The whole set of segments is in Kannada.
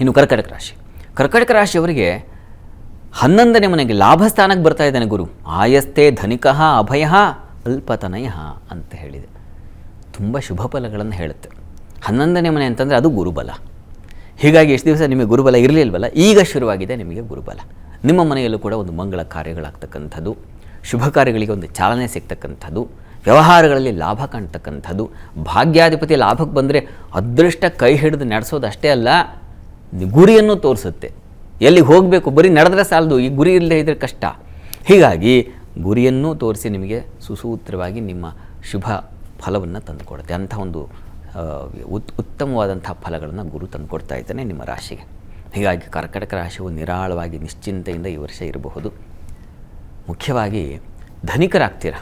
ಇನ್ನು ಕರ್ಕಟಕ ರಾಶಿಯವರಿಗೆ 11ನೇ ಮನೆಗೆ ಲಾಭ ಸ್ಥಾನಕ್ಕೆ ಬರ್ತಾ ಇದ್ದಾನೆ ಗುರು. ಆಯಸ್ತೆ ಧನಿಕಃ ಅಭಯ ಅಲ್ಪತನಯ ಅಂತ ಹೇಳಿದೆ. ತುಂಬ ಶುಭ ಫಲಗಳನ್ನು ಹೇಳುತ್ತೆ. 11ನೇ ಮನೆ ಅಂತಂದರೆ ಅದು ಗುರುಬಲ. ಹೀಗಾಗಿ ಎಷ್ಟು ದಿವಸ ನಿಮಗೆ ಗುರುಬಲ ಇರಲಿಲ್ವಲ್ಲ, ಈಗ ಶುರುವಾಗಿದೆ ನಿಮಗೆ ಗುರುಬಲ. ನಿಮ್ಮ ಮನೆಯಲ್ಲೂ ಕೂಡ ಒಂದು ಮಂಗಳ ಕಾರ್ಯಗಳಾಗ್ತಕ್ಕಂಥದ್ದು, ಶುಭ ಕಾರ್ಯಗಳಿಗೆ ಒಂದು ಚಾಲನೆ ಸಿಗ್ತಕ್ಕಂಥದ್ದು, ವ್ಯವಹಾರಗಳಲ್ಲಿ ಲಾಭ ಕಾಣ್ತಕ್ಕಂಥದ್ದು. ಭಾಗ್ಯಾಧಿಪತಿ ಲಾಭಕ್ಕೆ ಬಂದರೆ ಅದೃಷ್ಟ ಕೈ ಹಿಡಿದು ನಡೆಸೋದು ಅಷ್ಟೇ ಅಲ್ಲ, ಗುರಿಯನ್ನು ತೋರಿಸುತ್ತೆ. ಎಲ್ಲಿಗೆ ಹೋಗಬೇಕು, ಬರೀ ನಡೆದ್ರೆ ಸಾಲದು, ಈ ಗುರಿ ಇಲ್ಲದೆ ಇದ್ದರೆ ಕಷ್ಟ. ಹೀಗಾಗಿ ಗುರಿಯನ್ನು ತೋರಿಸಿ ನಿಮಗೆ ಸುಸೂತ್ರವಾಗಿ ನಿಮ್ಮ ಶುಭ ಫಲವನ್ನು ತಂದುಕೊಡುತ್ತೆ. ಅಂಥ ಒಂದು ಉತ್ತಮವಾದಂಥ ಫಲಗಳನ್ನು ಗುರು ತಂದುಕೊಡ್ತಾ ಇದ್ದಾನೆ ನಿಮ್ಮ ರಾಶಿಗೆ. ಹೀಗಾಗಿ ಕರ್ಕಟಕ ರಾಶಿಯು ನಿರಾಳವಾಗಿ ನಿಶ್ಚಿಂತೆಯಿಂದ ಈ ವರ್ಷ ಇರಬಹುದು. ಮುಖ್ಯವಾಗಿ ಧನಿಕರಾಗ್ತೀರ.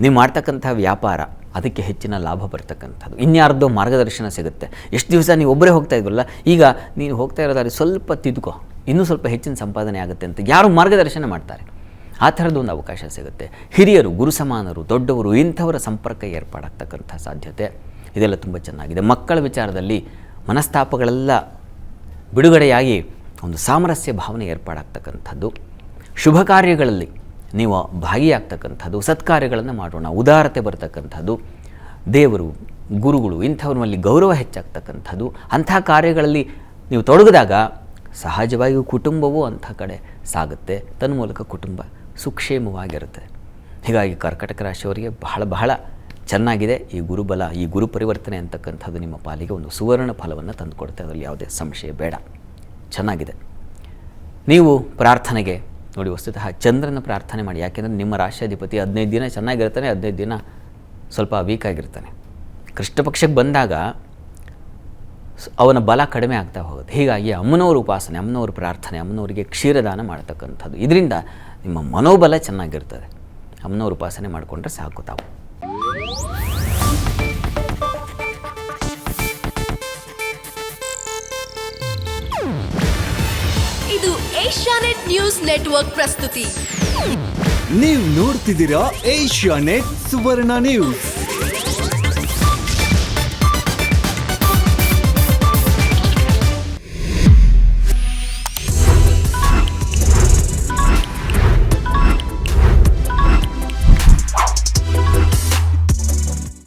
ನೀವು ಮಾಡ್ತಕ್ಕಂಥ ವ್ಯಾಪಾರ ಅದಕ್ಕೆ ಹೆಚ್ಚಿನ ಲಾಭ ಬರ್ತಕ್ಕಂಥದ್ದು, ಇನ್ಯಾರ್ದೋ ಮಾರ್ಗದರ್ಶನ ಸಿಗುತ್ತೆ. ಎಷ್ಟು ದಿವಸ ನೀವು ಒಬ್ಬರೇ ಹೋಗ್ತಾ ಇದ್ವಲ್ಲ, ಈಗ ನೀನು ಹೋಗ್ತಾ ಇರೋದಾದ್ರೆ ಸ್ವಲ್ಪ ತಿದ್ದುಕೋ, ಇನ್ನೂ ಸ್ವಲ್ಪ ಹೆಚ್ಚಿನ ಸಂಪಾದನೆ ಆಗುತ್ತೆ ಅಂತ ಯಾರು ಮಾರ್ಗದರ್ಶನ ಮಾಡ್ತಾರೆ. ಆ ಥರದ್ದು ಒಂದು ಅವಕಾಶ ಸಿಗುತ್ತೆ. ಹಿರಿಯರು, ಗುರು ಸಮಾನರು, ದೊಡ್ಡವರು, ಇಂಥವರ ಸಂಪರ್ಕ ಏರ್ಪಾಡಾಗ್ತಕ್ಕಂಥ ಸಾಧ್ಯತೆ ಇದೆಲ್ಲ ತುಂಬ ಚೆನ್ನಾಗಿದೆ. ಮಕ್ಕಳ ವಿಚಾರದಲ್ಲಿ ಮನಸ್ತಾಪಗಳೆಲ್ಲ ಬಿಡುಗಡೆಯಾಗಿ ಒಂದು ಸಾಮರಸ್ಯ ಭಾವನೆ ಏರ್ಪಾಡಾಗ್ತಕ್ಕಂಥದ್ದು. ಶುಭ ಕಾರ್ಯಗಳಲ್ಲಿ ನೀವು ಭಾಗಿಯಾಗ್ತಕ್ಕಂಥದ್ದು, ಸತ್ಕಾರ್ಯಗಳನ್ನು ಮಾಡೋಣ, ಉದಾರತೆ ಬರ್ತಕ್ಕಂಥದ್ದು, ದೇವರು, ಗುರುಗಳು ಇಂಥವ್ರಲ್ಲಿ ಗೌರವ ಹೆಚ್ಚಾಗ್ತಕ್ಕಂಥದ್ದು. ಅಂಥ ಕಾರ್ಯಗಳಲ್ಲಿ ನೀವು ತೊಡಗಿದಾಗ ಸಹಜವಾಗಿಯೂ ಕುಟುಂಬವೂ ಅಂಥ ಕಡೆ ಸಾಗುತ್ತೆ. ತನ್ಮೂಲಕ ಕುಟುಂಬ ಸುಕ್ಷೇಮವಾಗಿರುತ್ತೆ. ಹೀಗಾಗಿ ಕರ್ಕಟಕ ರಾಶಿಯವರಿಗೆ ಬಹಳ ಚೆನ್ನಾಗಿದೆ ಈ ಗುರುಬಲ, ಈ ಗುರು ಪರಿವರ್ತನೆ ಅಂತಕ್ಕಂಥದ್ದು ನಿಮ್ಮ ಪಾಲಿಗೆ ಒಂದು ಸುವರ್ಣ ಫಲವನ್ನು ತಂದುಕೊಡುತ್ತೆ. ಅದರಲ್ಲಿ ಯಾವುದೇ ಸಂಶಯ ಬೇಡ. ಚೆನ್ನಾಗಿದೆ. ನೀವು ಪ್ರಾರ್ಥನೆಗೆ ನೋಡಿ, ವಸ್ತುತಃ ಚಂದ್ರನ ಪ್ರಾರ್ಥನೆ ಮಾಡಿ. ಯಾಕೆಂದರೆ ನಿಮ್ಮ ರಾಶಿಯಾಧಿಪತಿ 15 ದಿನ ಚೆನ್ನಾಗಿರ್ತಾನೆ, 15 ದಿನ ಸ್ವಲ್ಪ ವೀಕ್ ಆಗಿರ್ತಾನೆ. ಕೃಷ್ಣ ಪಕ್ಷಕ್ಕೆ ಬಂದಾಗ ಅವನ ಬಲ ಕಡಿಮೆ ಆಗ್ತಾ ಹೋಗುತ್ತೆ. ಹೀಗಾಗಿ ಅಮ್ಮನವ್ರ ಉಪಾಸನೆ, ಅಮ್ಮನವ್ರ ಪ್ರಾರ್ಥನೆ, ಅಮ್ಮನವರಿಗೆ ಕ್ಷೀರದಾನ ಮಾಡ್ತಕ್ಕಂಥದ್ದು, ಇದರಿಂದ ನಿಮ್ಮ ಮನೋಬಲ ಚೆನ್ನಾಗಿರ್ತದೆ. ಅಮ್ಮನವ್ರ ಉಪಾಸನೆ ಮಾಡಿಕೊಂಡ್ರೆ ಸಾಕು ತಾವು. ಇದು ಏಷ್ಯಾನೆಟ್ ನ್ಯೂಸ್ ನೆಟ್ವರ್ಕ್ ಪ್ರಸ್ತುತಿ. ನೀವು ನೋಡ್ತಿದ್ದೀರಾ ಏಷ್ಯಾನೆಟ್ ಸುವರ್ಣ ನ್ಯೂಸ್.